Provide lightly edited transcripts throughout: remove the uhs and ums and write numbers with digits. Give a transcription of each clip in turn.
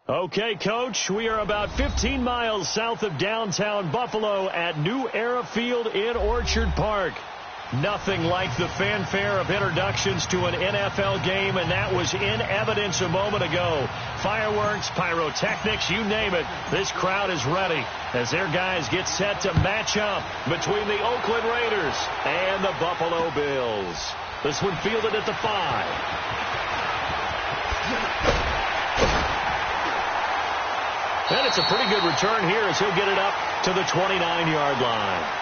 Okay, Coach, we are about 15 miles south of downtown Buffalo at New Era Field in Orchard Park. Nothing like the fanfare of introductions to an NFL game, and that was in evidence a moment ago. Fireworks, pyrotechnics, you name it. This crowd is ready as their guys get set to match up between the Oakland Raiders and the Buffalo Bills. This one fielded at the 5. And it's a pretty good return here as he'll get it up to the 29-yard line.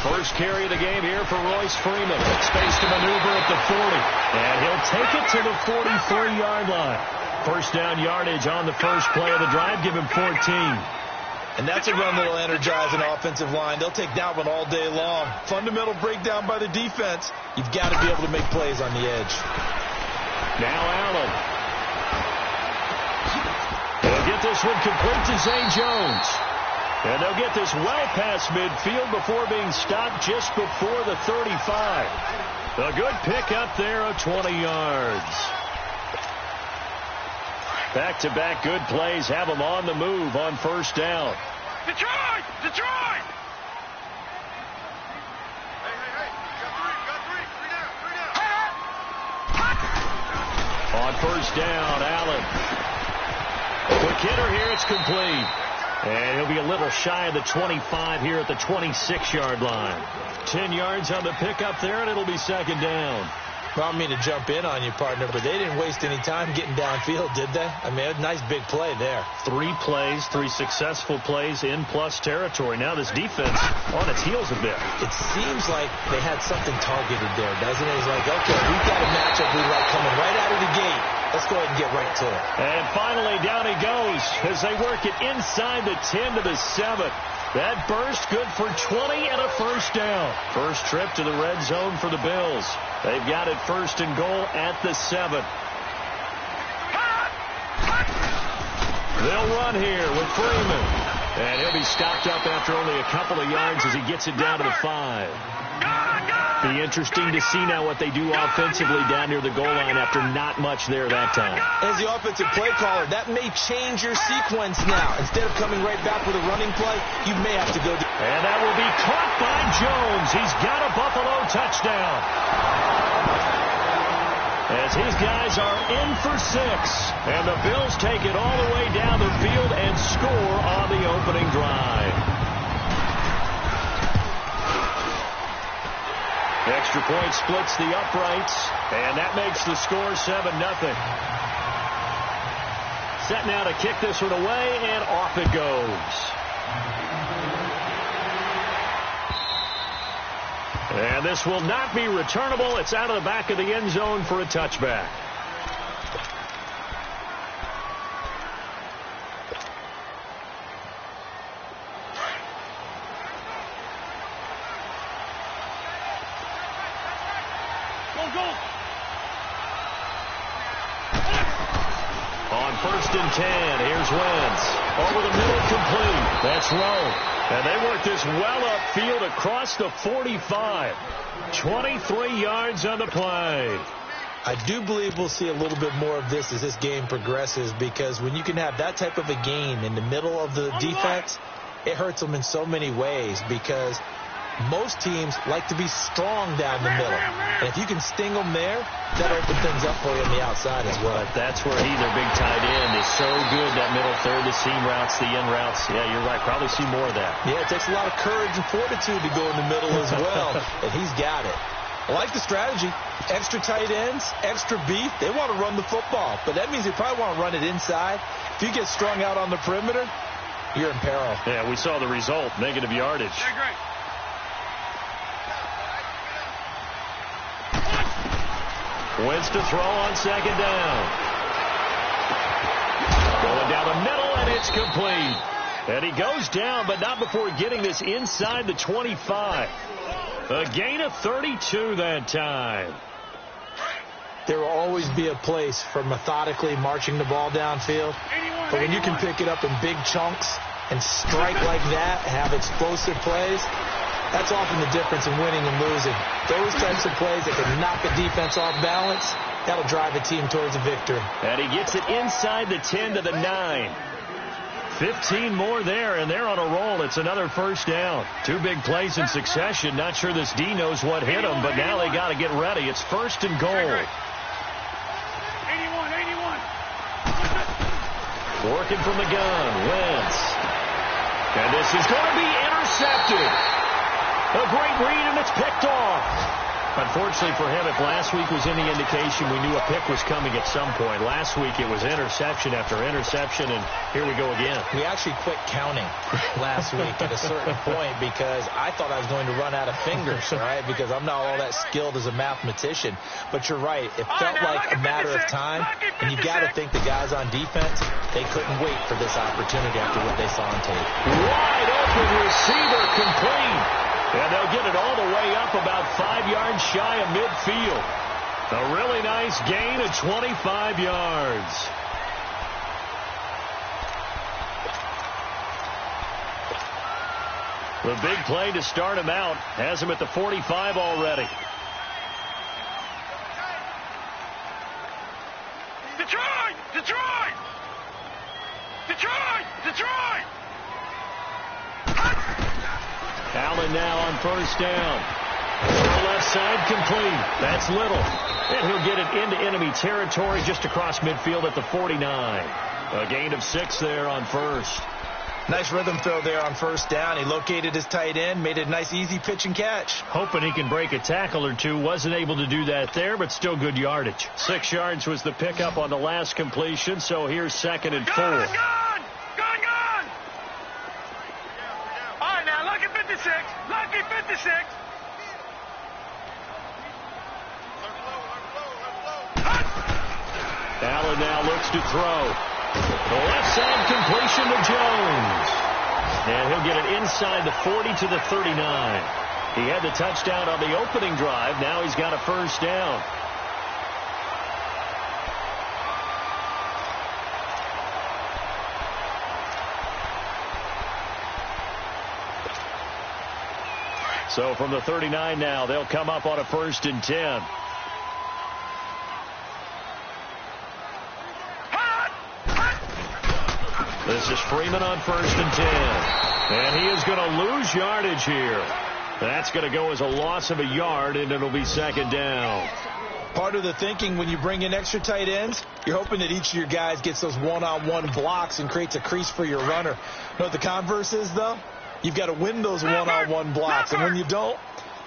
First carry of the game here for Royce Freeman. Space to maneuver at the 40. And he'll take it to the 43-yard line. First down yardage on the first play of the drive. Give him 14. And that's a run that'll energize an offensive line. They'll take that one all day long. Fundamental breakdown by the defense. You've got to be able to make plays on the edge. Now Allen. They'll get this one complete to Zay Jones. And they'll get this well past midfield before being stopped just before the 35. A good pick up there of 20 yards. Back-to-back good plays have them on the move on first down. Detroit! Detroit! Hey. Got three down. On first down, Allen. Quick hitter here, it's complete. And he'll be a little shy of the 25 here at the 26-yard line. 10 yards on the pickup there, and it'll be second down. Well, I don't mean to jump in on you, partner, but they didn't waste any time getting downfield, did they? I mean, a nice big play there. 3 plays, 3 successful plays in plus territory. Now this defense on its heels a bit. It seems like they had something targeted there, doesn't it? It's like, okay, we've got a matchup we like coming right out of the gate. Let's go ahead and get right to it. And finally, down he goes as they work it inside the 10 to the 7. That burst good for 20 and a first down. First trip to the red zone for the Bills. They've got it first and goal at the 7. They'll run here with Freeman. And he'll be stopped up after only a couple of yards as he gets it down to the 5. Be interesting to see now what they do offensively down near the goal line after not much there that time. As the offensive play caller, that may change your sequence now. Instead of coming right back with a running play, you may have to go. And that will be caught by Jones. He's got a Buffalo touchdown. As his guys are in for 6. And the Bills take it all the way down the field and score on the opening drive. Extra point splits the uprights, and that makes the score 7-0. Set now to kick this one away, and off it goes. And this will not be returnable. It's out of the back of the end zone for a touchback. On first and 10, here's Wentz. Over the middle, complete. That's low. And they work this well upfield across the 45. 23 yards on the play. I do believe we'll see a little bit more of this as this game progresses, because when you can have that type of a gain in the middle of the defense, it hurts them in so many ways, because most teams like to be strong down the middle. And if you can sting them there, that opens things up for you on the outside as well. But that's where their big tight end, is so good, that middle third, the seam routes, the in routes. Yeah, you're right. Probably see more of that. Yeah, it takes a lot of courage and fortitude to go in the middle as well. And he's got it. I like the strategy. Extra tight ends, extra beef. They want to run the football. But that means they probably want to run it inside. If you get strung out on the perimeter, you're in peril. Yeah, we saw the result, negative yardage. Yeah, great. Wins to throw on second down. Going down the middle, and it's complete. And he goes down, but not before getting this inside the 25. A gain of 32 that time. There will always be a place for methodically marching the ball downfield. But when you can pick it up in big chunks and strike like that, have explosive plays, that's often the difference in winning and losing. Those types of plays that can knock a defense off balance, that'll drive a team towards a victory. And he gets it inside the 10 to the 9. 15 more there, and they're on a roll. It's another first down. Two big plays in succession. Not sure this D knows what hit them, but now they got to get ready. It's first and goal. 81. Working from the gun, Wentz. And this is going to be intercepted. A great read, and it's picked off. Unfortunately for him, if last week was any indication, we knew a pick was coming at some point. Last week, it was interception after interception, and here we go again. We actually quit counting last week at a certain point because I thought I was going to run out of fingers, right? Because I'm not all that skilled as a mathematician. But you're right. It felt like a matter of time, and you got to think the guys on defense, they couldn't wait for this opportunity after what they saw on tape. Wide open receiver complete. And they'll get it all the way up about 5 yards shy of midfield. A really nice gain of 25 yards. The big play to start him out has him at the 45 already. Detroit! Detroit! Detroit! Detroit! Allen now on first down. Left side complete. That's Little. And he'll get it into enemy territory just across midfield at the 49. A gain of 6 there on first. Nice rhythm throw there on first down. He located his tight end, made it a nice easy pitch and catch. Hoping he can break a tackle or two. Wasn't able to do that there, but still good yardage. 6 yards was the pickup on the last completion, so here's 2nd and 4. Gone! All right, now, lucky 56. Lucky 56. Allen now looks to throw. The left side completion to Jones. And he'll get it inside the 40 to the 39. He had the touchdown on the opening drive. Now he's got a first down. So from the 39 now, they'll come up on a 1st and 10. This is Freeman on 1st and 10. And he is going to lose yardage here. That's going to go as a loss of a yard, and it'll be 2nd down. Part of the thinking when you bring in extra tight ends, you're hoping that each of your guys gets those one-on-one blocks and creates a crease for your runner. You know what the converse is, though? You've got to win those one-on-one blocks, and when you don't,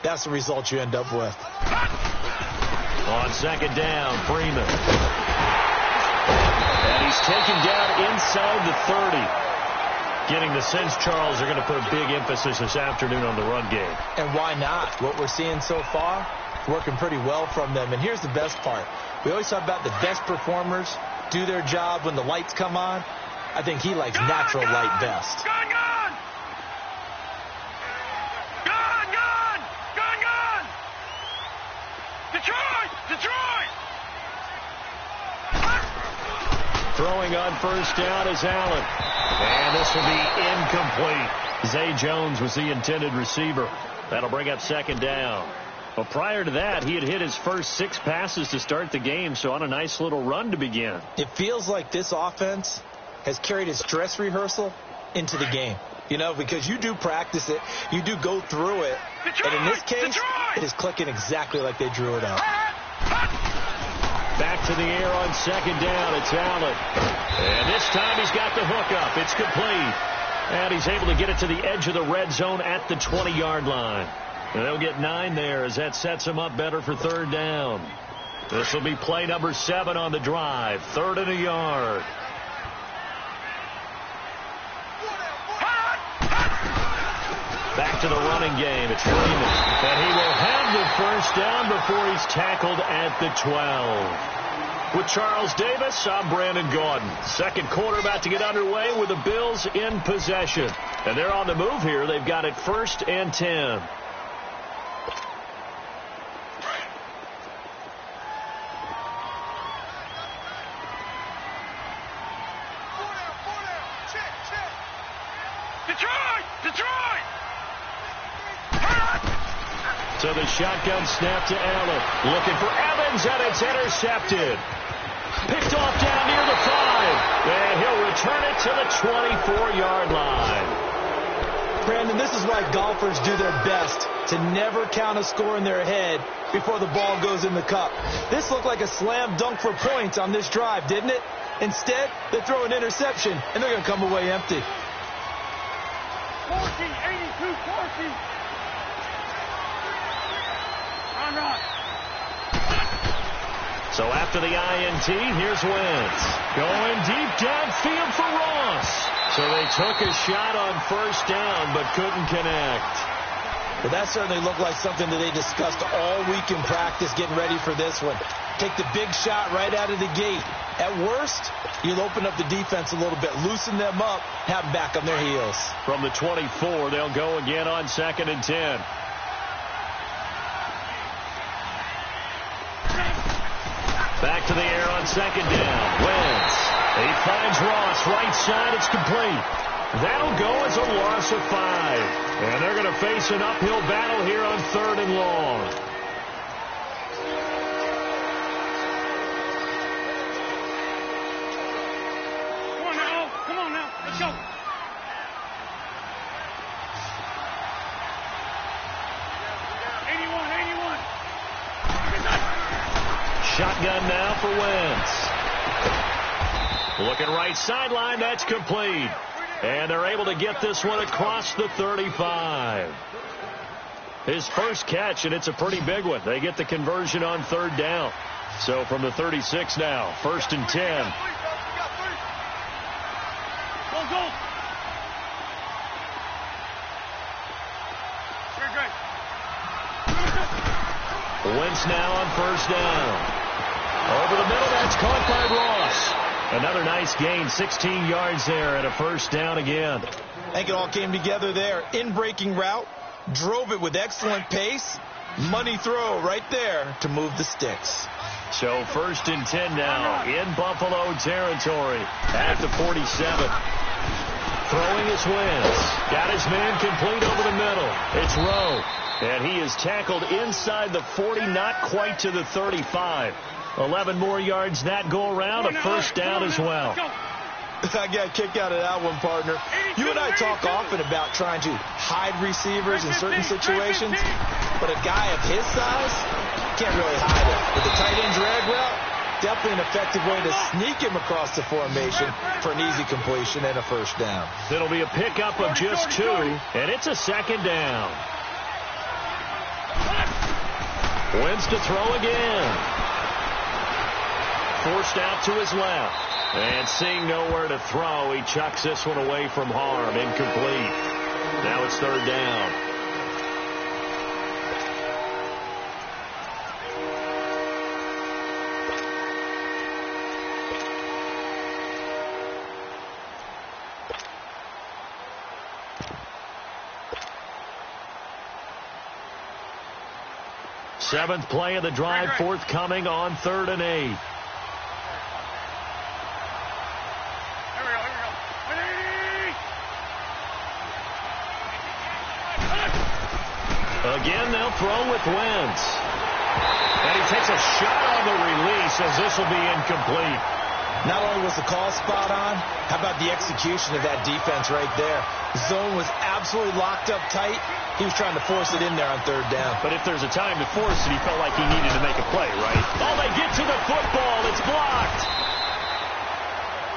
that's the result you end up with. On 2nd down, Freeman. And he's taken down inside the 30. Getting the sense Charles are going to put a big emphasis this afternoon on the run game. And why not? What we're seeing so far, working pretty well from them. And here's the best part. We always talk about the best performers do their job when the lights come on. I think he likes natural light best. Gone! Detroit! Throwing on first down is Allen. And this will be incomplete. Zay Jones was the intended receiver. That'll bring up 2nd down. But prior to that, he had hit his first 6 passes to start the game, so on a nice little run to begin. It feels like this offense has carried its dress rehearsal into the game. You know, because you do practice it, you do go through it, and in this case, it is clicking exactly like they drew it up. Back to the air on 2nd down. It's Allen. And this time he's got the hook up. It's complete. And he's able to get it to the edge of the red zone at the 20-yard line. And they'll get 9 there as that sets him up better for 3rd down. This will be play number 7 on the drive. 3rd and a yard. Back to the running game. It's Freeman. And he will have the first down before he's tackled at the 12. With Charles Davis, I'm Brandon Gordon. Second quarter about to get underway with the Bills in possession. And they're on the move here. They've got it 1st and 10. Detroit! So the shotgun snap to Allen. Looking for Evans, and it's intercepted. Picked off down near the 5. And he'll return it to the 24-yard line. Brandon, this is why golfers do their best to never count a score in their head before the ball goes in the cup. This looked like a slam dunk for points on this drive, didn't it? Instead, they throw an interception, and they're going to come away empty. 82, 40. So after the INT, here's Wentz. Going deep downfield for Ross. So they took a shot on 1st down, but couldn't connect. Well, that certainly looked like something that they discussed all week in practice getting ready for this one. Take the big shot right out of the gate. At worst, you'll open up the defense a little bit, loosen them up, have them back on their heels. From the 24, they'll go again on 2nd and 10. Back to the air on 2nd down. Wentz. He finds Ross. Right side. It's complete. That'll go as a loss of 5. And they're going to face an uphill battle here on 3rd and long. Come on now. Let's go. Shotgun now for Wentz. Looking right sideline. That's complete. And they're able to get this one across the 35. His first catch, and it's a pretty big one. They get the conversion on 3rd down. So from the 36 now, 1st and 10. Go. Wentz now on 1st down. Over the middle, that's caught by Ross. Another nice gain, 16 yards there, and a 1st down again. I think it all came together there. In-breaking route, drove it with excellent pace. Money throw right there to move the sticks. So 1st and 10 now in Buffalo territory at the 47. Throwing is Wentz. Got his man complete over the middle. It's Rowe. And he is tackled inside the 40, not quite to the 35. 11 more yards that go around, a 1st down as well. I got a kick out of that one, partner. You and I talk often about trying to hide receivers in certain situations, but a guy of his size can't really hide him. With the tight end drag route, definitely an effective way to sneak him across the formation for an easy completion and a 1st down. It'll be a pickup of just 2, and it's a 2nd down. Wentz to throw again. Forced out to his left. And seeing nowhere to throw, he chucks this one away from harm. Incomplete. Now it's 3rd down. Seventh play of the drive forthcoming on 3rd and 8. Again, they'll throw with Wentz. And he takes a shot on the release as this will be incomplete. Not only was the call spot on, how about the execution of that defense right there? Zone was absolutely locked up tight. He was trying to force it in there on 3rd down. But if there's a time to force it, he felt like he needed to make a play, right? Oh, they get to the football. It's blocked.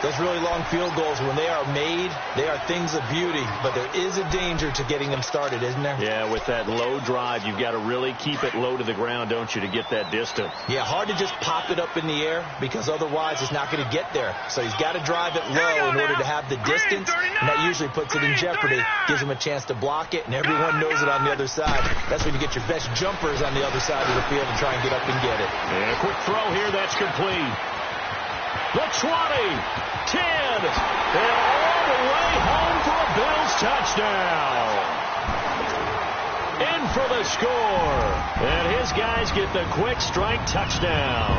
Those really long field goals, when they are made, they are things of beauty, but there is a danger to getting them started, isn't there? Yeah, with that low drive, you've got to really keep it low to the ground, don't you, to get that distance? Yeah, hard to just pop it up in the air because otherwise it's not going to get there. So he's got to drive it low in order to have the distance, and that usually puts it in jeopardy, gives him a chance to block it, and everyone knows it on the other side. That's when you get your best jumpers on the other side of the field and try and get up and get it. And a quick throw here, that's complete. The 20, 10, and all the way home for a Bills touchdown. In for the score. And his guys get the quick strike touchdown.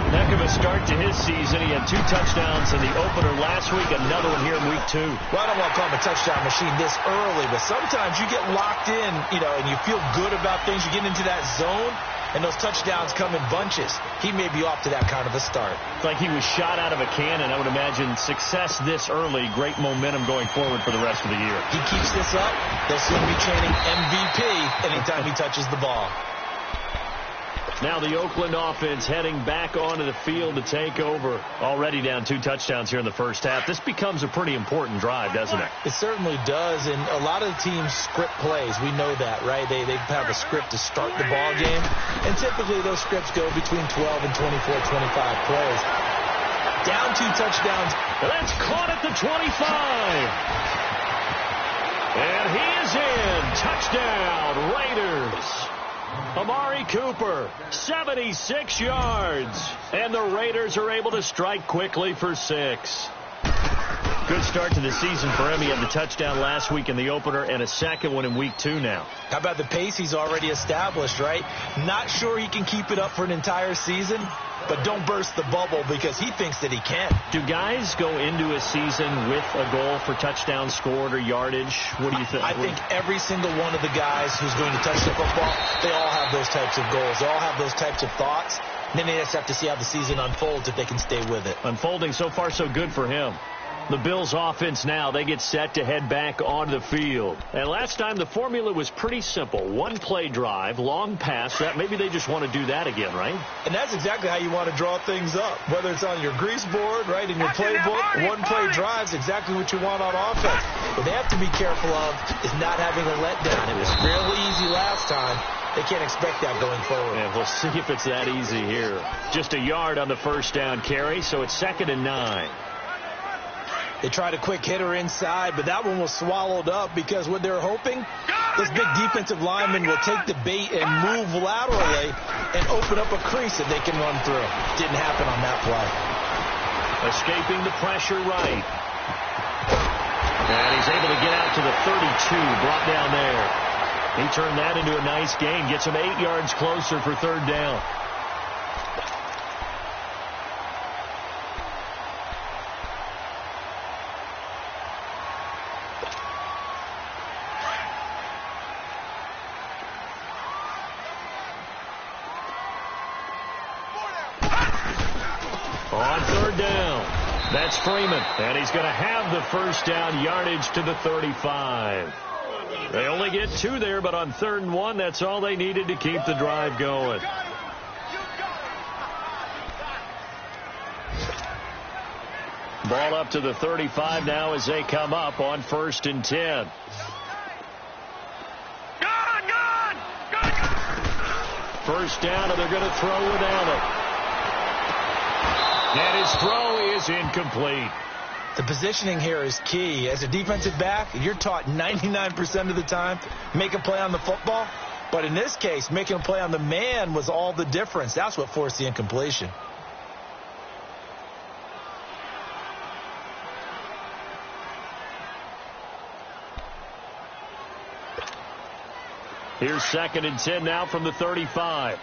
Heck of a start to his season. He had 2 touchdowns in the opener last week, another one here in week 2. Well, I don't want to call him a touchdown machine this early, but sometimes you get locked in, and you feel good about things. You get into that zone, and those touchdowns come in bunches. He may be off to that kind of a start. It's like he was shot out of a cannon. I would imagine success this early, great momentum going forward for the rest of the year. He keeps this up, they'll soon be chanting MVP anytime he touches the ball. Now the Oakland offense heading back onto the field to take over. Already down 2 touchdowns here in the first half. This becomes a pretty important drive, doesn't it? It certainly does, and a lot of the teams script plays. We know that, right? They have a script to start the ball game, and typically those scripts go between 12 and 24, 25 plays. Down 2 touchdowns. That's caught at the 25. And he is in. Touchdown, Raiders. Amari Cooper, 76 yards. And the Raiders are able to strike quickly for 6. Good start to the season for him. He had the touchdown last week in the opener and a second one in week 2 now. How about the pace he's already established, right? Not sure he can keep it up for an entire season, but don't burst the bubble because he thinks that he can. Do guys go into a season with a goal for touchdowns scored or yardage? What do you think? I think every single one of the guys who's going to touch the football, they all have those types of goals. They all have those types of thoughts. And then they just have to see how the season unfolds if they can stay with it. Unfolding so far so good for him. The Bills offense now, they get set to head back onto the field. And last time the formula was pretty simple. 1-play drive, long pass. That maybe they just want to do that again, right? And that's exactly how you want to draw things up. Whether it's on your grease board, right, in your playbook, 1-play drive's exactly what you want on offense. What they have to be careful of is not having a letdown. It was fairly easy last time. They can't expect that going forward. Yeah, we'll see if it's that easy here. Just a yard on the first down carry, so it's 2nd and 9. They tried a quick hitter inside, but that one was swallowed up because what they're hoping, this big defensive lineman will take the bait and move laterally and open up a crease that they can run through. Didn't happen on that play. Escaping the pressure right. And he's able to get out to the 32, brought down there. He turned that into a nice gain, gets him 8 yards closer for 3rd down. On 3rd down, that's Freeman, and he's going to have the first down yardage to the 35. They only get 2 there, but on 3rd and 1, that's all they needed to keep the drive going. Ball up to the 35 now as they come up on 1st and 10. First down, and they're going to throw without it. And his throw is incomplete. The positioning here is key. As a defensive back, you're taught 99% of the time, make a play on the football. But in this case, making a play on the man was all the difference. That's what forced the incompletion. Here's 2nd and 10 now from the 35.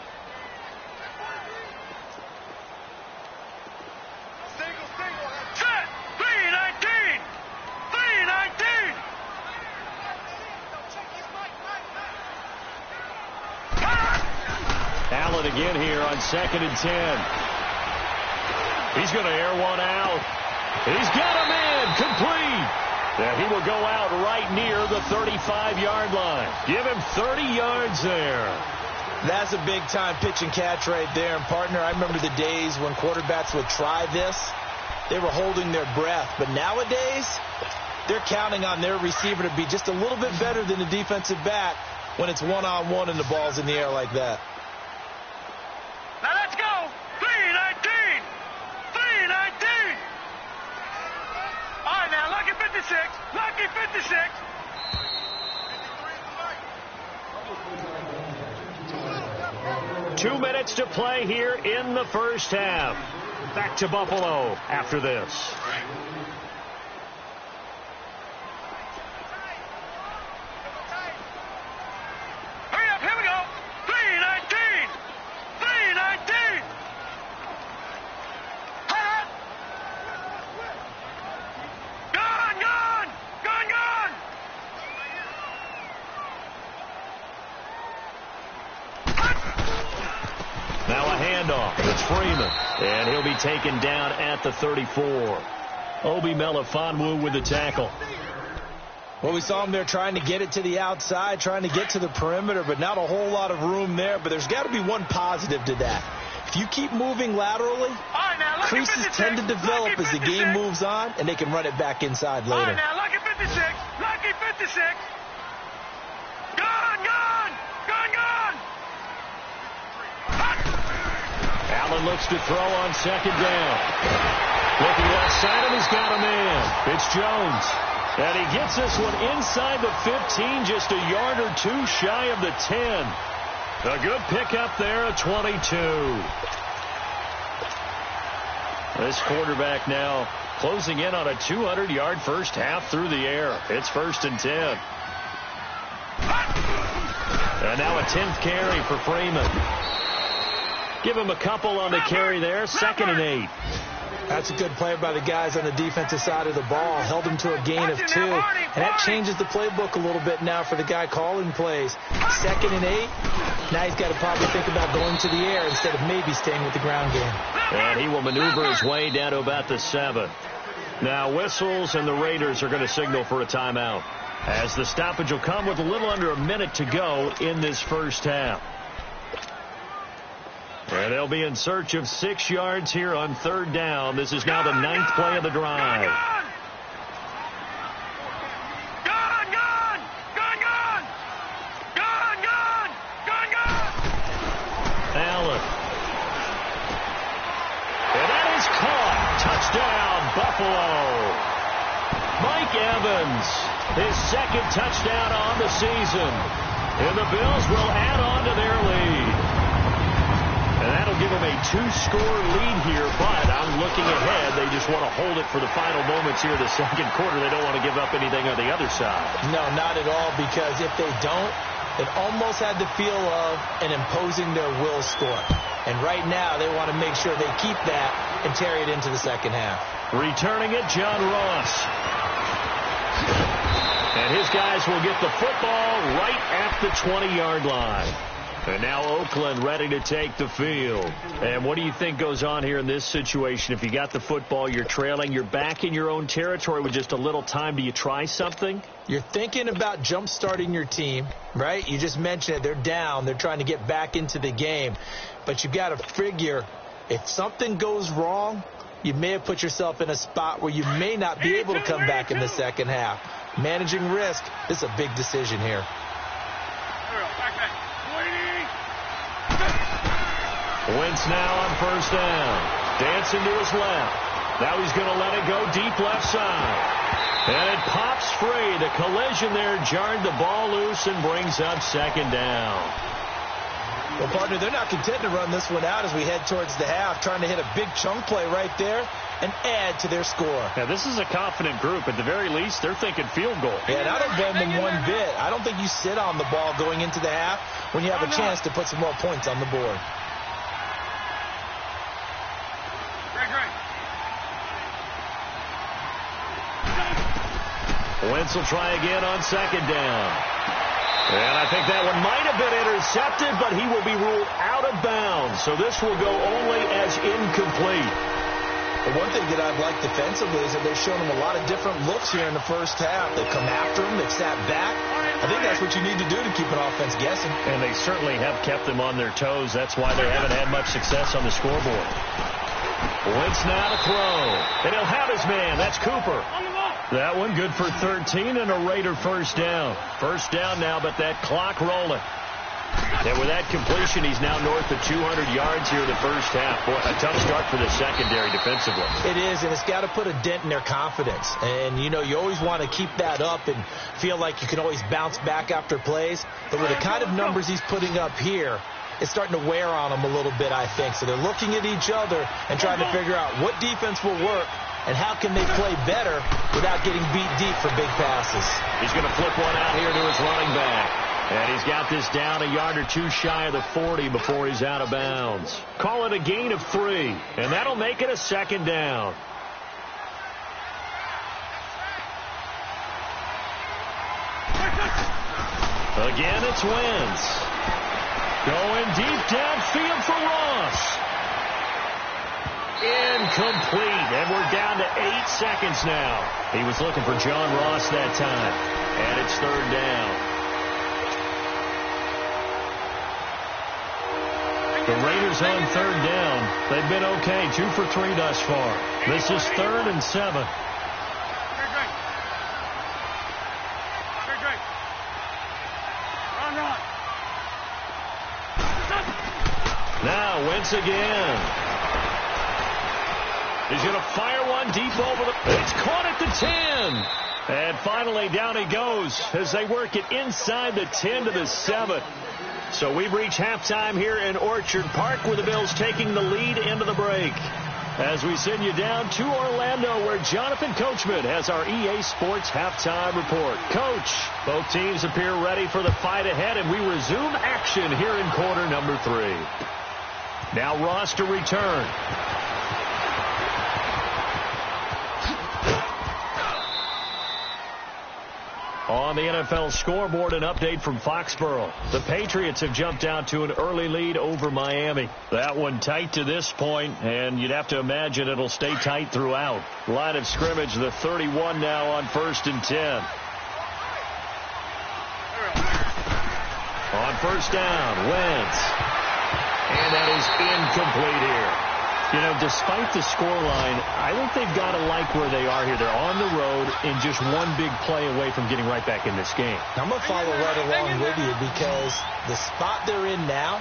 Allen again here on 2nd and 10. He's going to air one out. He's got him in, complete. And he will go out right near the 35-yard line. Give him 30 yards there. That's a big-time pitch and catch right there. And, partner, I remember the days when quarterbacks would try this, they were holding their breath. But nowadays, they're counting on their receiver to be just a little bit better than the defensive back when it's one-on-one and the ball's in the air like that. Now let's go. 3-19. 3-19. All right, now, lucky 56. Lucky 56. Two minutes to play here in the first half. Back to Buffalo after this. Hurry up, here we go. 3-19. 3-19. Hot. Gone, gone. Gone, gone. Now a handoff. It's Freeman. And he'll be taken down at the 34. Obi Melifonwu with the tackle. Well, we saw him there trying to get it to the outside, trying to get to the perimeter, but not a whole lot of room there. But there's got to be one positive to that. If you keep moving laterally, All right, now, lucky creases 56. tend to develop Lucky as the 56. game moves on, and they can run it back inside All right, later. now, lucky 56. Lucky 56. Gone, gone. Gone, gone. Hot. Allen looks to throw on second down. Looking left side, and he's got a man. It's Jones. And he gets this one inside the 15, just a yard or two shy of the 10. A good pickup there, a 22. This quarterback now closing in on a 200-yard first half through the air. It's 1st and 10. And now a 10th carry for Freeman. Give him a couple on the carry there, 2nd and 8. That's a good play by the guys on the defensive side of the ball. Held him to a gain of 2. And that changes the playbook a little bit now for the guy calling plays. 2nd and 8. Now he's got to probably think about going to the air instead of maybe staying with the ground game. And he will maneuver his way down to about the 7. Now whistles, and the Raiders are going to signal for a timeout, as the stoppage will come with a little under a minute to go in this first half. And they'll be in search of 6 yards here on 3rd down. This is now the 9th play of the drive. Gone, gone. Gone, gone. Gone, gone. Gone, gone. Allen. And that is caught. Touchdown, Buffalo. Mike Evans, his 2nd touchdown on the season. And the Bills will add on to their lead. And that'll give them a 2-score lead here, but I'm looking ahead. They just want to hold it for the final moments here of the 2nd quarter. They don't want to give up anything on the other side. No, not at all, because if they don't, it almost had the feel of an imposing their will score. And right now, they want to make sure they keep that and carry it into the 2nd half. Returning it, John Ross. And his guys will get the football right at the 20-yard line. And now Oakland ready to take the field. And what do you think goes on here in this situation? If you got the football, you're trailing, you're back in your own territory with just a little time. Do you try something? You're thinking about jump-starting your team, right? You just mentioned it. They're down. They're trying to get back into the game. But you've got to figure, if something goes wrong, you may have put yourself in a spot where you may not be able to come back in the 2nd half. Managing risk, this is a big decision here. Wentz now on 1st down. Dancing to his left. Now he's going to let it go deep left side. And it pops free. The collision there jarred the ball loose and brings up 2nd down. Well, partner, they're not content to run this one out as we head towards the half, trying to hit a big chunk play right there and add to their score. Now, this is a confident group. At the very least, they're thinking field goal. Yeah, and I don't blame them one bit. I don't think you sit on the ball going into the half when you have a chance to put some more points on the board. Wentz will try again on 2nd down. And I think that one might have been intercepted, but he will be ruled out of bounds. So this will go only as incomplete. The one thing that I've liked defensively is that they've shown them a lot of different looks here in the first half. They've come after them. They've sat back. I think that's what you need to do to keep an offense guessing. And they certainly have kept them on their toes. That's why they haven't had much success on the scoreboard. Wentz now to throw. And he'll have his man. That's Cooper. That one good for 13 and a Raider first down. First down now, but that clock rolling. And with that completion, he's now north of 200 yards here in the first half. Boy, a tough start for the secondary defensively. It is, and it's got to put a dent in their confidence. And, you know, you always want to keep that up and feel like you can always bounce back after plays. But with the kind of numbers he's putting up here, it's starting to wear on them a little bit, I think. So they're looking at each other and trying to figure out what defense will work and how can they play better without getting beat deep for big passes. He's going to flip one out here to his running back. And he's got this down a yard or two shy of the 40 before he's out of bounds. Call it a gain of 3, and that'll make it a second down. Again, it's Wentz. Going deep downfield for Ross. Incomplete, and we're down to 8 seconds now. He was looking for John Ross that time, and it's third down. The Raiders on third down. They've been okay, 2 for 3 thus far. This is 3rd and 7. Now Wentz again. He's going to fire one deep over the... It's caught at the 10. And finally down he goes as they work it inside the 10 to the 7. So we've reached halftime here in Orchard Park with the Bills taking the lead into the break. As we send you down to Orlando where Jonathan Coachman has our EA Sports halftime report. Coach, both teams appear ready for the fight ahead, and we resume action here in quarter number 3. Now Ross to return. On the NFL scoreboard, an update from Foxborough. The Patriots have jumped out to an early lead over Miami. That one tight to this point, and you'd have to imagine it'll stay tight throughout. Line of scrimmage, the 31 now on 1st and 10. On first down, Wentz. And that is incomplete here. You know, despite the scoreline, I think they've got to like where they are here. They're on the road and just one big play away from getting right back in this game. I'm going to follow right along with you because the spot they're in now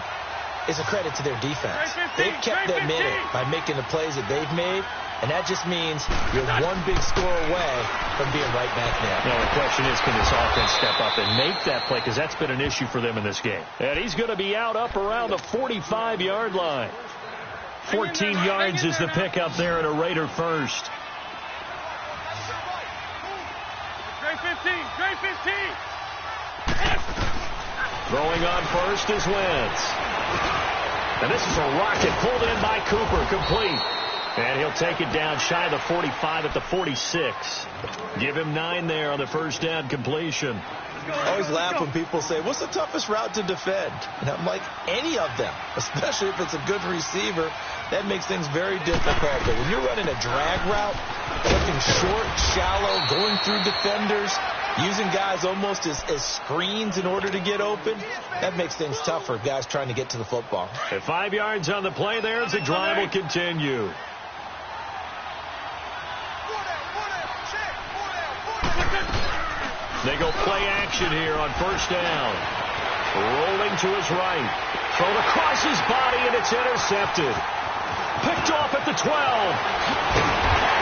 is a credit to their defense. They've kept them in it by making the plays that they've made, and that just means you're one big score away from being right back there. Now, the question is, can this offense step up and make that play? Because that's been an issue for them in this game. And he's going to be out up around the 45-yard line. 14 yards is the pickup there at a Raider first. Great 15. Great 15. Throwing on first is Wentz. And this is a rocket pulled in by Cooper, complete. And he'll take it down shy of the 45 at the 46. Give him 9 there on the first down completion. I always laugh when people say, what's the toughest route to defend? And I'm like, any of them, especially if it's a good receiver. That makes things very difficult. But when you're running a drag route, looking short, shallow, going through defenders, using guys almost as screens in order to get open, that makes things tough for guys trying to get to the football. At 5 yards on the play there as the drive will continue. They go play action here on first down. Rolling to his right. Thrown across his body, and it's intercepted. Picked off at the 12.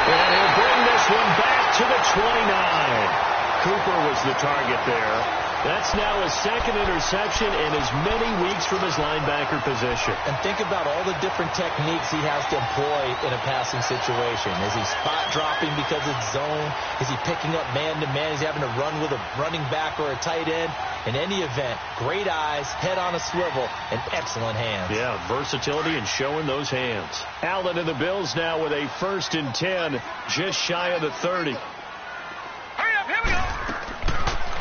And he'll bring this one back to the 29. Cooper was the target there. That's now his second interception in as many weeks from his linebacker position. And think about all the different techniques he has to employ in a passing situation. Is he spot dropping because it's zone? Is he picking up man-to-man? Is he having to run with a running back or a tight end? In any event, great eyes, head on a swivel, and excellent hands. Yeah, versatility and showing those hands. Allen and the Bills now with a 1st and 10, just shy of the 30. Hurry up, here we go.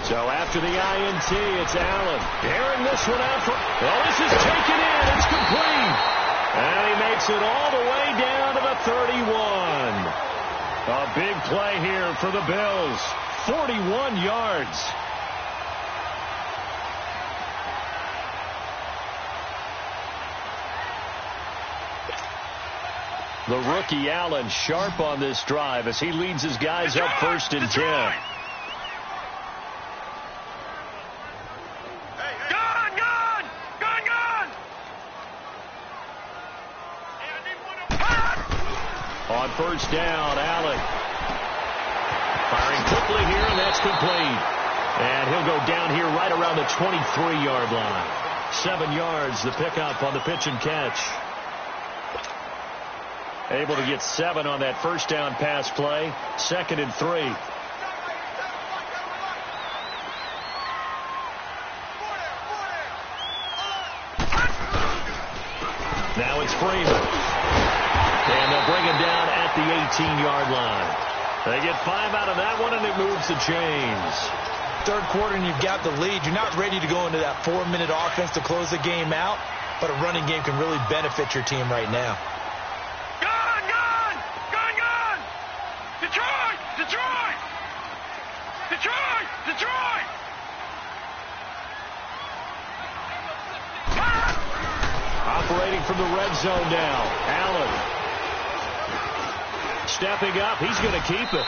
So after the INT, it's Allen. Airing this one out for... Well, this is taken in. It's complete. And he makes it all the way down to the 31. A big play here for the Bills. 41 yards. The rookie Allen sharp on this drive as he leads his guys up 1st and 10. On 1st down, Allen firing quickly here, and that's complete. And he'll go down here right around the 23-yard line. 7 yards, the pickup on the pitch and catch. Able to get 7 on that 1st down pass play. 2nd and 3. Now it's Freeman. And they'll bring him down at the 18-yard line. They get 5 out of that one, and it moves the chains. 3rd quarter, and you've got the lead. You're not ready to go into that 4-minute offense to close the game out, but a running game can really benefit your team right now. Detroit! Operating from the red zone now. Allen. Stepping up. He's going to keep it.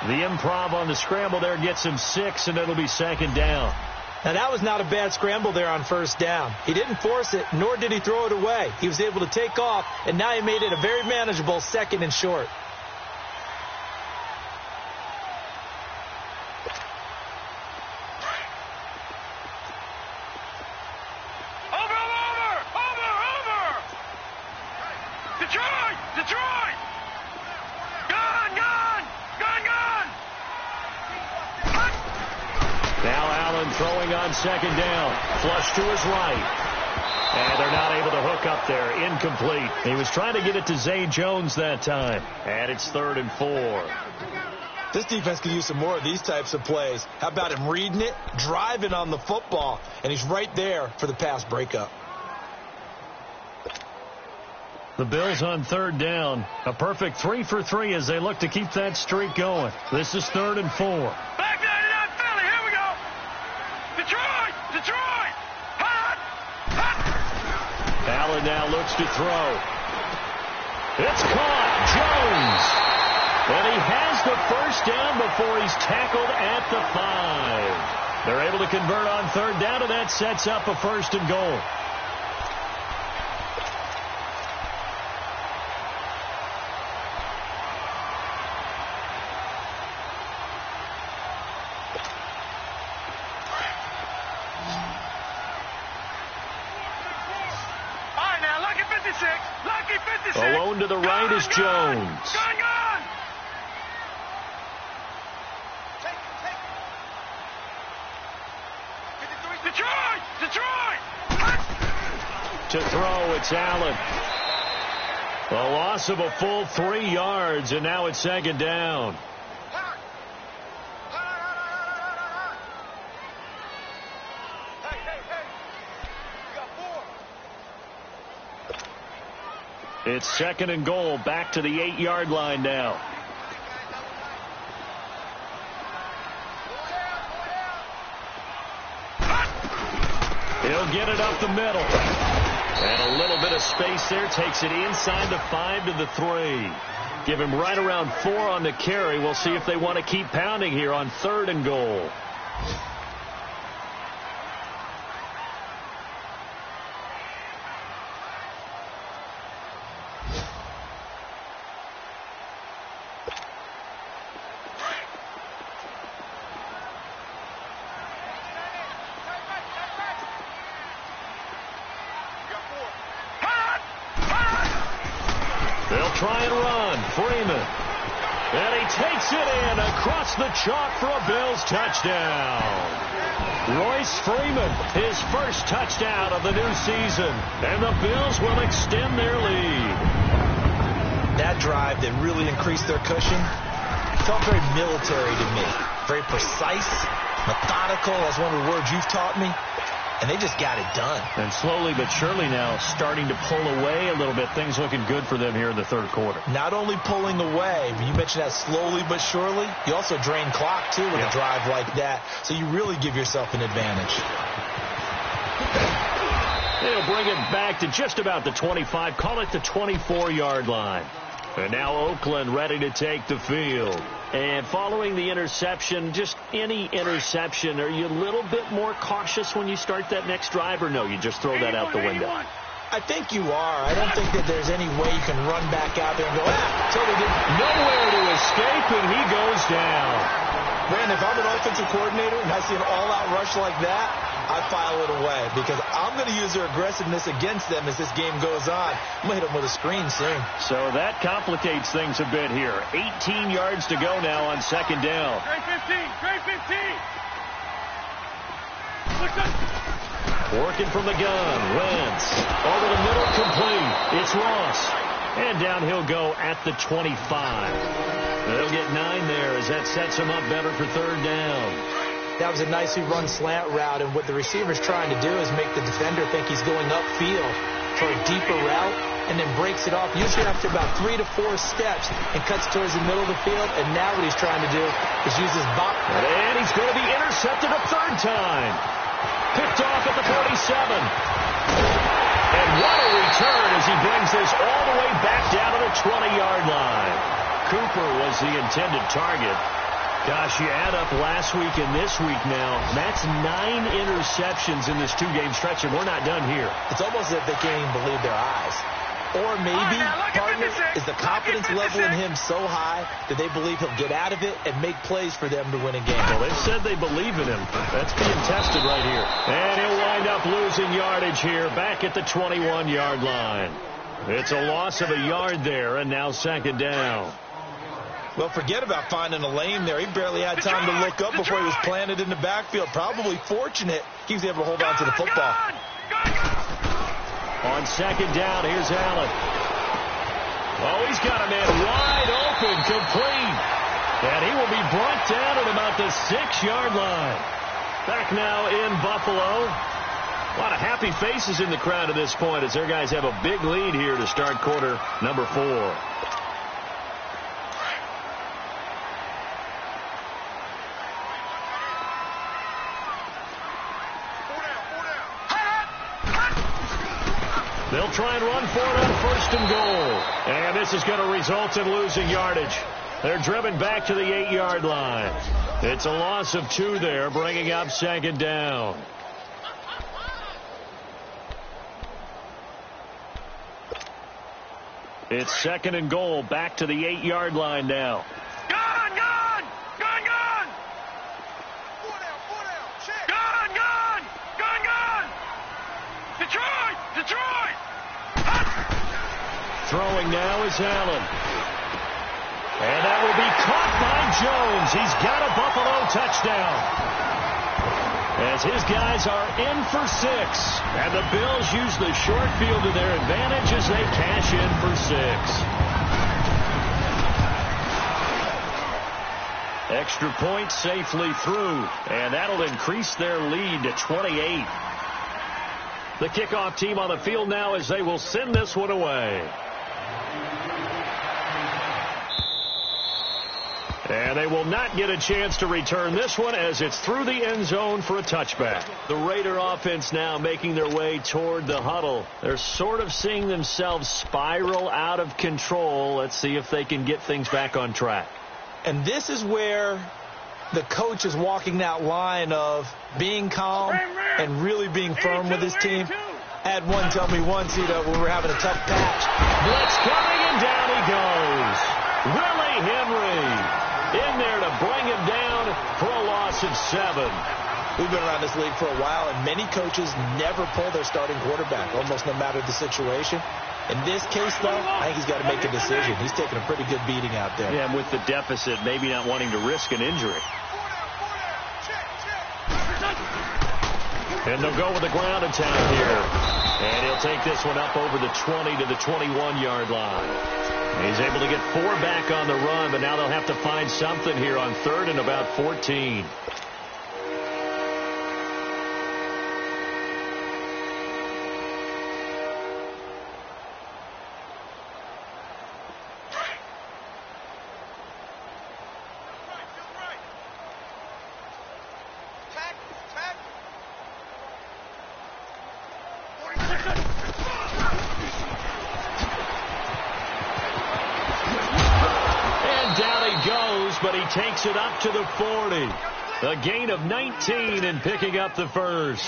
The improv on the scramble there gets him 6, and it'll be 2nd down. Now, that was not a bad scramble there on 1st down. He didn't force it, nor did he throw it away. He was able to take off, and now he made it a very manageable 2nd and short. Detroit! Gun! Now Allen throwing on 2nd down. Flush to his right. And they're not able to hook up there. Incomplete. He was trying to get it to Zay Jones that time. And it's 3rd and 4. This defense could use some more of these types of plays. How about him reading it, driving on the football, and he's right there for the pass breakup. The Bills on 3rd down. A perfect 3 for 3 as they look to keep that streak going. This is 3rd and 4. Back there to that Philly. Here we go. Detroit! Hot! Allen now looks to throw. It's caught. Jones. And he has the 1st down before he's tackled at the 5. They're able to convert on 3rd down, and that sets up a 1st and goal. Alone to the right is Jones. Gun! Detroit! To throw, it's Allen. A loss of a full 3 yards, and now it's 2nd down. It's 2nd and goal, back to the 8-yard line now. He'll get it up the middle. And a little bit of space there, takes it inside the 5 to the 3. Give him right around 4 on the carry. We'll see if they want to keep pounding here on 3rd and goal. Try and run. Freeman. And he takes it in across the chalk for a Bills touchdown. Royce Freeman, his 1st touchdown of the new season. And the Bills will extend their lead. That drive that really increased their cushion felt very military to me. Very precise, methodical. That's one of the words you've taught me. And they just got it done. And slowly but surely now starting to pull away a little bit. Things looking good for them here in the 3rd quarter. Not only pulling away, but you mentioned that slowly but surely. You also drain clock, too, with a drive like that. So you really give yourself an advantage. They'll bring it back to just about the 25. Call it the 24-yard line. And now Oakland ready to take the field. And following the interception, just any interception, are you a little bit more cautious when you start that next drive, or no, you just throw that out the window? I think you are. I don't think that there's any way you can run back out there and go, totally didn't. Nowhere to escape, and he goes down. Man, if I'm an offensive coordinator and I see an all-out rush like that, I file it away because I'm going to use their aggressiveness against them as this game goes on. I'm going to hit them with a screen soon. So that complicates things a bit here. 18 yards to go now on second down. Trey 15, Trey 15. Working from the gun. Wentz. Over the middle, complete. It's Ross. And down he'll go at the 25. They'll get 9 there as that sets him up better for third down. That was a nicely run slant route, and what the receiver's trying to do is make the defender think he's going upfield for a deeper route and then breaks it off, usually after about 3 to 4 steps, and cuts towards the middle of the field. And now what he's trying to do is use his body. And he's going to be intercepted a third time. Picked off at the 47. And what a return as he brings this all the way back down to the 20-yard line. Cooper was the intended target. Gosh, you add up last week and this week now, that's 9 interceptions in this 2-game stretch, and we're not done here. It's almost as if they can't even believe their eyes. Or maybe, partner, is the confidence level in him so high that they believe he'll get out of it and make plays for them to win a game. Well, they've said they believe in him. That's being tested right here. And he'll wind up losing yardage here back at the 21-yard line. It's a loss of a yard there, and now second down. Well, forget about finding a lane there. He barely had time to look up before he was planted in the backfield. Probably fortunate he was able to hold on to the football. On second down, here's Allen. Oh, he's got a man wide open, complete. And he will be brought down at about the 6-yard line. Back now in Buffalo. A lot of happy faces in the crowd at this point as their guys have a big lead here to start quarter number 4. They'll try and run for it on first and goal. And this is going to result in losing yardage. They're driven back to the 8-yard line. It's a loss of 2 there, bringing up second down. It's second and goal, back to the 8-yard line now. Gun, gun! Gun, gun! Gun, gun! Gun, gun! Detroit! Detroit! Throwing now is Allen. And that will be caught by Jones. He's got a Buffalo touchdown. As his guys are in for 6. And the Bills use the short field to their advantage as they cash in for 6. Extra point safely through. And that'll increase their lead to 28. The kickoff team on the field now as they will send this one away. And they will not get a chance to return this one as it's through the end zone for a touchback. The Raider offense now making their way toward the huddle. They're sort of seeing themselves spiral out of control. Let's see if they can get things back on track. And this is where the coach is walking that line of being calm and really being firm with his team. I had one tell me once, when we were having a tough patch. Blitz coming, and down he goes. Willie Henry in there to bring him down for a loss of 7. We've been around this league for a while, and many coaches never pull their starting quarterback, almost no matter the situation. In this case, though, I think he's got to make a decision. He's taking a pretty good beating out there. Yeah, and with the deficit, maybe not wanting to risk an injury. And they'll go with the ground attack here. And he'll take this one up over the 20 to the 21-yard line. He's able to get 4 back on the run, but now they'll have to find something here on third and about 14. takes it up to the 40. A gain of 19 and picking up the first.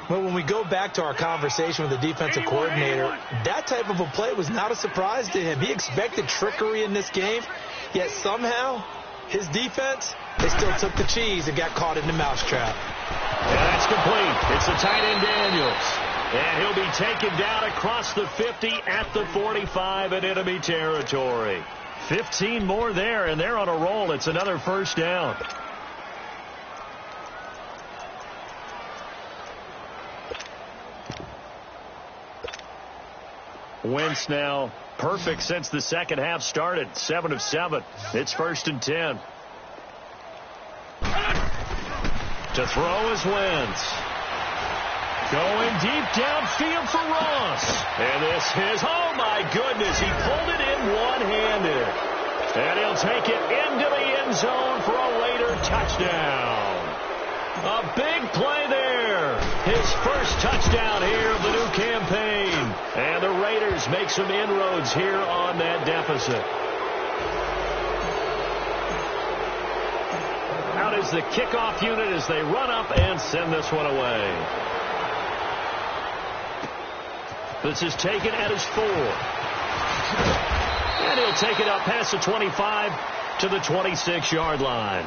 Well, when we go back to our conversation with the defensive coordinator, that type of a play was not a surprise to him. He expected trickery in this game, yet somehow his defense, they still took the cheese and got caught in the mousetrap. And that's complete. It's the tight end Daniels. And he'll be taken down across the 50 at the 45 in enemy territory. 15 more there, and they're on a roll. It's another first down. Wentz now perfect since the second half started. 7 of 7. It's 1st and 10. To throw is Wentz. Going deep downfield for Ross. And this is, oh my goodness, he pulled it in one-handed. And he'll take it into the end zone for a later touchdown. A big play there. His first touchdown here of the new campaign. And the Raiders make some inroads here on that deficit. Out is the kickoff unit as they run up and send this one away. This is taken at his 4. And he'll take it up past the 25 to the 26-yard line.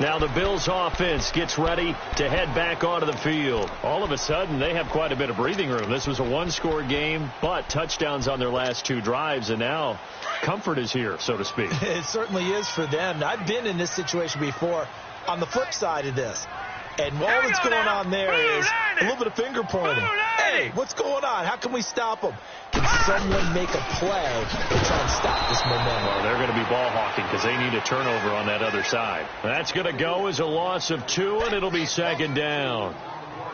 Now the Bills offense gets ready to head back onto the field. All of a sudden, they have quite a bit of breathing room. This was a one-score game, but touchdowns on their last 2 drives, and now comfort is here, so to speak. It certainly is for them. I've been in this situation before on the flip side of this. And all that's going on there is a little bit of finger pointing. Hey, what's going on? How can we stop them? Can someone make a play to try and stop this momentum? Well, they're going to be ball hawking because they need a turnover on that other side. That's going to go as a loss of 2, and it'll be 2nd down.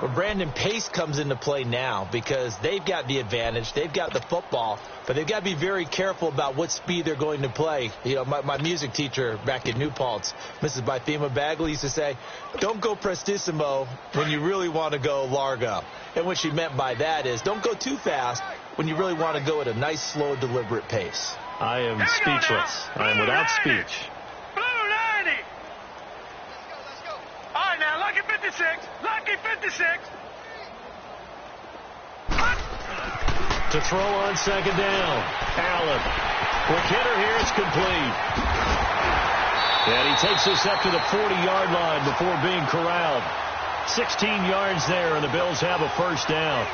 Well, Brandon, pace comes into play now because they've got the advantage. They've got the football, but they've got to be very careful about what speed they're going to play. You know, my music teacher back in New Paltz, Mrs. Bythema Bagley, used to say, don't go prestissimo when you really want to go largo. And what she meant by that is don't go too fast when you really want to go at a nice, slow, deliberate pace. I am speechless. I am without speech. Lucky 56. Lucky 56. To throw on 2nd down. Allen. Quick hitter here. It's complete. And he takes this up to the 40-yard line before being corralled. 16 yards there, and the Bills have a first down.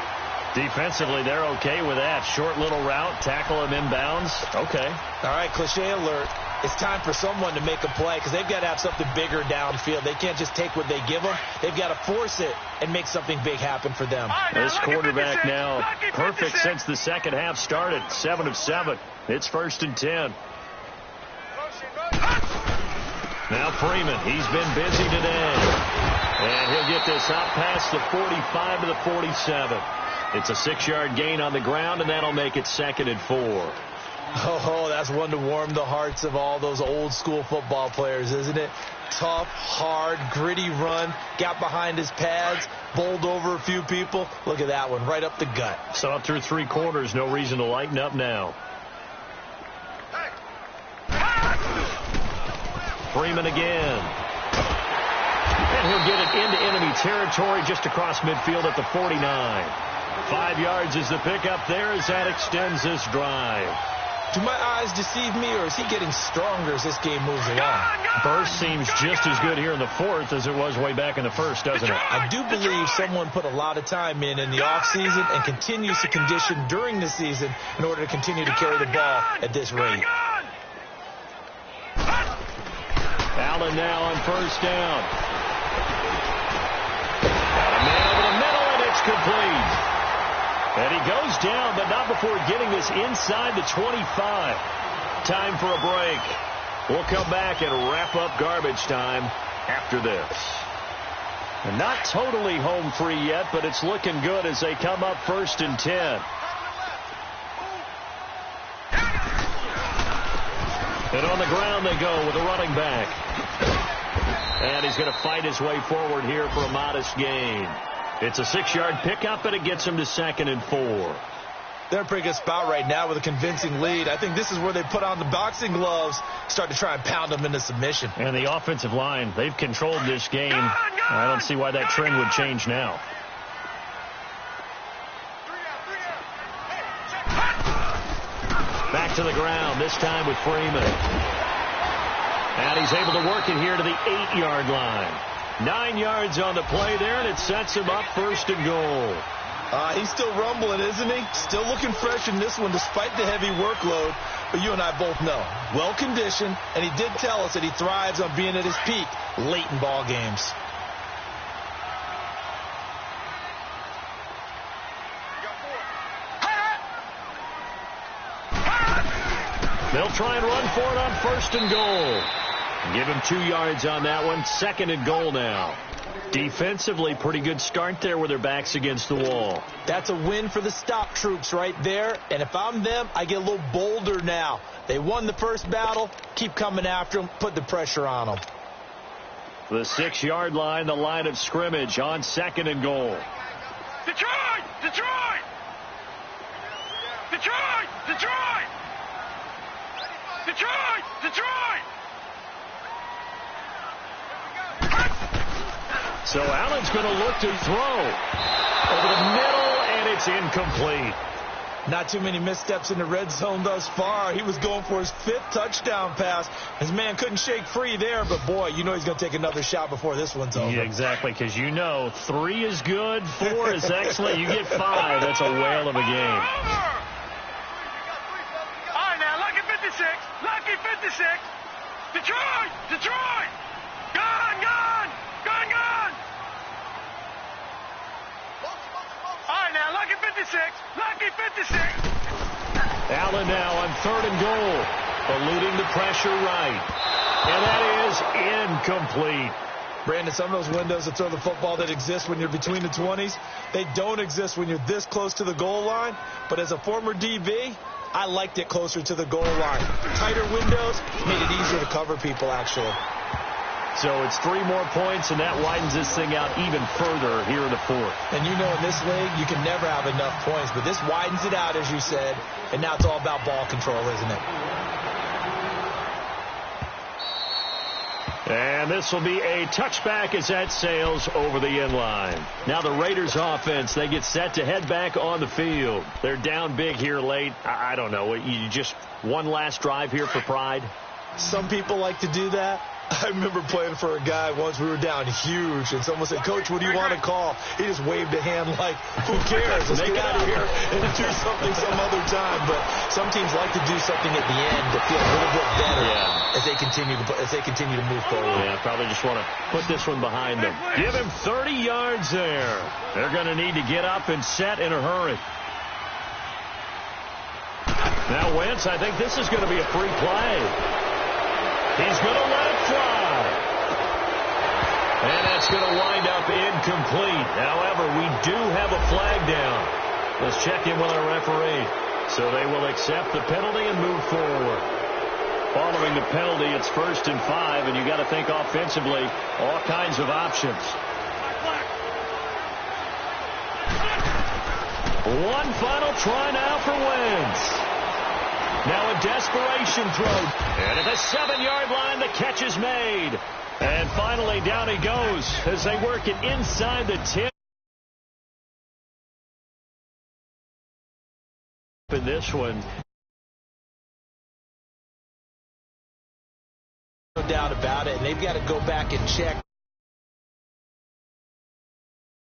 Defensively, they're okay with that. Short little route. Tackle him inbounds. Okay. All right, cliche alert. It's time for someone to make a play because they've got to have something bigger downfield. They can't just take what they give them. They've got to force it and make something big happen for them. This quarterback now perfect since the second half started. 7 of 7. It's 1st and 10. Now Freeman, he's been busy today. And he'll get this out past the 45 to the 47. It's a 6-yard gain on the ground, and that'll make it 2nd and 4. Oh, that's one to warm the hearts of all those old-school football players, isn't it? Tough, hard, gritty run, got behind his pads, bowled over a few people. Look at that one, right up the gut. Saw it through 3 quarters, no reason to lighten up now. Freeman again. And he'll get it into enemy territory just across midfield at the 49. 5 yards is the pickup there as that extends this drive. Do my eyes deceive me, or is he getting stronger as this game moves along? Burst seems just as good here in the 4th as it was way back in the 1st, doesn't it? I do believe someone put a lot of time in the offseason and continues to condition during the season in order to continue to carry the ball at this rate. Allen now on 1st down. Got a man over the middle, and it's complete. And he goes down, but not before getting this inside the 25. Time for a break. We'll come back and wrap up garbage time after this. And not totally home free yet, but it's looking good as they come up 1st and 10. And on the ground they go with a running back. And he's going to fight his way forward here for a modest gain. It's a 6-yard pickup, and it gets him to 2nd and 4. They're in a pretty good spot right now with a convincing lead. I think this is where they put on the boxing gloves, start to try and pound them into submission. And the offensive line, they've controlled this game. I don't see why that trend would change now. Back to the ground, this time with Freeman. And he's able to work it here to the 8-yard line. 9 yards on the play there, and it sets him up 1st and goal. He's still rumbling, isn't he? Still looking fresh in this one despite the heavy workload. But you and I both know, well-conditioned, and he did tell us that he thrives on being at his peak late in ball games. They'll try and run for it on 1st and goal. Give him 2 yards on that one. 2nd and goal now. Defensively, pretty good start there with their backs against the wall. That's a win for the stop troops right there. And if I'm them, I get a little bolder now. They won the first battle. Keep coming after them. Put the pressure on them. The 6-yard line, the line of scrimmage on 2nd and goal. Detroit! Detroit! Detroit! Detroit! Detroit! Detroit! So Allen's going to look to throw over the middle, and it's incomplete. Not too many missteps in the red zone thus far. He was going for his 5th touchdown pass. His man couldn't shake free there, but boy, you know he's going to take another shot before this one's over. Yeah, exactly, because you know 3 is good, 4 is excellent. You get 5, that's a whale of a game. All right, now, lucky 56. Lucky 56. Detroit! Detroit! Gone! Gone! Gone! Gone! All right, now, lucky 56. Lucky 56. Allen now on 3rd and goal, eluding the pressure right. And that is incomplete. Brandon, some of those windows to throw the football that exist when you're between the 20s, they don't exist when you're this close to the goal line. But as a former DB, I liked it closer to the goal line. Tighter windows made it easier to cover people, actually. So it's 3 more points, and that widens this thing out even further here in the 4th. And you know in this league, you can never have enough points. But this widens it out, as you said. And now it's all about ball control, isn't it? And this will be a touchback as that sails over the end line. Now the Raiders offense, they get set to head back on the field. They're down big here late. I don't know. You just one last drive here for pride? Some people like to do that. I remember playing for a guy once. We were down huge, and someone said, "Coach, what do you want to call?" He just waved a hand like, "Who cares? Let's get out of here and do something some other time." But some teams like to do something at the end to feel a little bit better as they continue to move forward. Yeah, probably just want to put this one behind them. Give him 30 yards there. They're going to need to get up and set in a hurry. Now Wentz, I think this is going to be a free play. He's going to let it fly. And that's going to wind up incomplete. However, we do have a flag down. Let's check in with our referee. So they will accept the penalty and move forward. Following the penalty, it's 1st and 5, and you got to think offensively, all kinds of options. One final try now for Wentz. Now a desperation throw. And at the 7-yard line, the catch is made. And finally, down he goes as they work it inside the 10. In this one. No doubt about it. And they've got to go back and check.